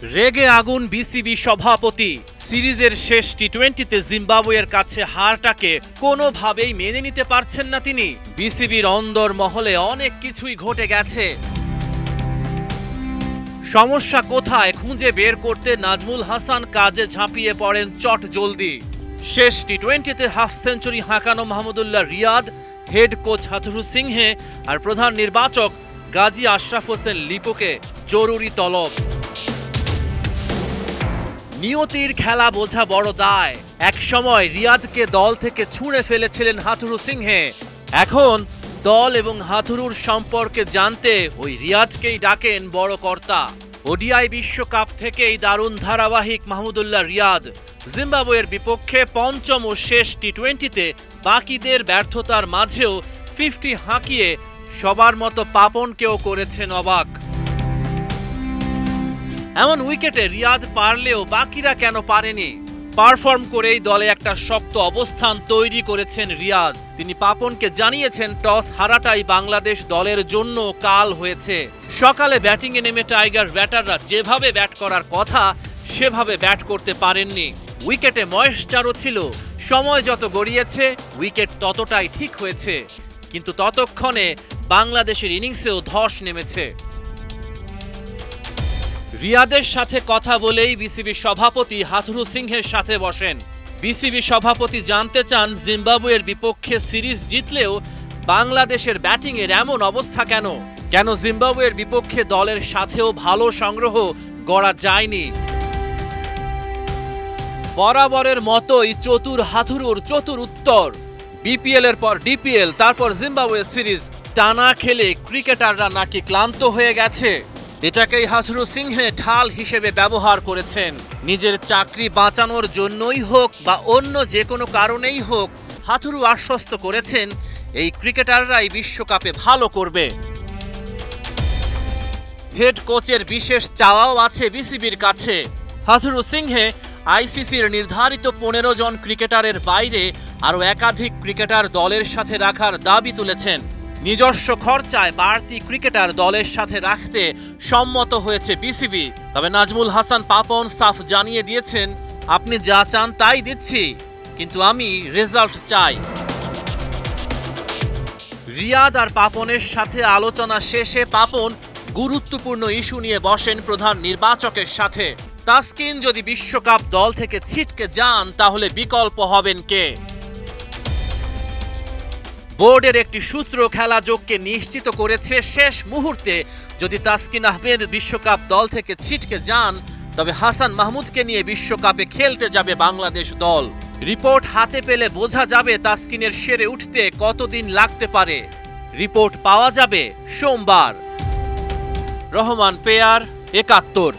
রেগে আগুন বিসিবি সভাপতি। সিরিজের শেষ টি-20তে জিম্বাবুয়ের কাছে হারটাকে কোনোভাবেই মেনে নিতে পারছেন না তিনি। বিসিবির অন্দর মহলে অনেক কিছুই ঘটে গেছে। সমস্যা কোথায় খুঁজে বের করতে নাজমুল হাসান কাজে ঝাঁপিয়ে পড়েন চট জলদি। শেষ টি-20তে হাফ সেঞ্চুরি হাঁকানো Mahmudullah Riyad, head coach Hathurusingha আর প্রধান নির্বাচক গাজী আশরাফ হোসেন লিপুকে জরুরি তলব। নিয়তির খেলা বোঝা বড় দায়। একসময় রিয়াদকে দল থেকে ছুঁড়ে ফেলেছিলেন হাথুরু সিংহে। এখন দল এবং হাথুরুর সম্পর্কে জানতে ওই রিয়াদকেই ডাকেন বড় কর্তা। ওডিআই বিশ্বকাপ থেকেই দারুণ ধারাবাহিক মাহমুদুল্লাহ রিয়াদ। জিম্বাবুয়ের বিপক্ষে পঞ্চম ও শেষ টি-20তে বাকিদের ব্যর্থতার মাঝেও 50 হাঁকিয়ে সবার মতো পাপনকেও করেছেন অবাক। এমন উইকেটে রিয়াদ পারলেও বাকিরা কেন পারেনি? পারফর্ম করেই দলে একটা শক্ত অবস্থান তৈরি করেছেন রিয়াদ। তিনি পাপনকে জানিয়েছেন টস হারাটাই বাংলাদেশ দলের জন্য কাল হয়েছে। সকালে ব্যাটিংয়ে নেমে টাইগার ব্যাটাররা যেভাবে ব্যাট করার কথা সেভাবে ব্যাট করতে পারেননি। উইকেটে ময়েশ্চারও ছিল। সময় যত গড়িয়েছে উইকেট ততটাই ঠিক হয়েছে, কিন্তু ততক্ষণে বাংলাদেশের ইনিংসেও ধস নেমেছে। রিয়াদের সাথে কথা বলেই বিসিবি সভাপতি হাথুরু সিংহের সাথে বসেন। বিসিবি সভাপতি জানতে চান জিম্বাবুয়ের বিপক্ষে সিরিজ জিতলেও বাংলাদেশের ব্যাটিংয়ের এমন অবস্থা কেন? কেন জিম্বাবুয়ের বিপক্ষে দলের সাথেও ভালো সংগ্রহ গড়া যায়নি? বরাবরের মতোই চতুর হাথুরুর চতুর উত্তর। বিপিএল এর পর ডিপিএল, তারপর জিম্বাবুয়ে সিরিজ টানা খেলে ক্রিকেটাররা নাকি ক্লান্ত হয়ে গেছে। এটাকেই হাথুরু সিংহে ঢাল হিসেবে ব্যবহার করেছেন। নিজের চাকরি বাঁচানোর জন্যই হোক বা অন্য যে কোনো কারণেই হোক, হাথুরু আশ্বস্ত করেছেন এই ক্রিকেটাররাই বিশ্বকাপে ভালো করবে। হেড কোচের বিশেষ চাওয়াও আছে বিসিবির কাছে। হাথুরু সিংহে আইসিসির নির্ধারিত 15 জন ক্রিকেটারের বাইরে আরও একাধিক ক্রিকেটার দলের সাথে রাখার দাবি তুলেছেন। নিজস্ব খরচায় বাড়তি ক্রিকেটার দলের সাথে রাখতে সম্মত হয়েছে বিসিবি। তবে নাজমুল হাসান পাপন সাফ জানিয়ে দিয়েছেন, আপনি যা চান তাই দিচ্ছি, কিন্তু আমি রেজাল্ট চাই। রিয়াদ আর পাপনের সাথে আলোচনা শেষে পাপন গুরুত্বপূর্ণ ইস্যু নিয়ে বসেন প্রধান নির্বাচকের সাথে। তাসকিন যদি বিশ্বকাপ দল থেকে ছিটকে যান তাহলে বিকল্প হবেন কে? বোর্ডের একটি সূত্র খেলা যোগকে নিশ্চিত করেছে শেষ মুহূর্তে যদি তাসকিন আহমেদ বিশ্বকাপ দল থেকে ছিটকে যান তবে হাসান মাহমুদকে নিয়ে বিশ্বকাপে খেলতে যাবে বাংলাদেশ দল। রিপোর্ট হাতে পেলে বোঝা যাবে তাসকিনের সেরে উঠতে কতদিন লাগতে পারে। রিপোর্ট পাওয়া যাবে সোমবার। রহমান পেয়ার, ৭১।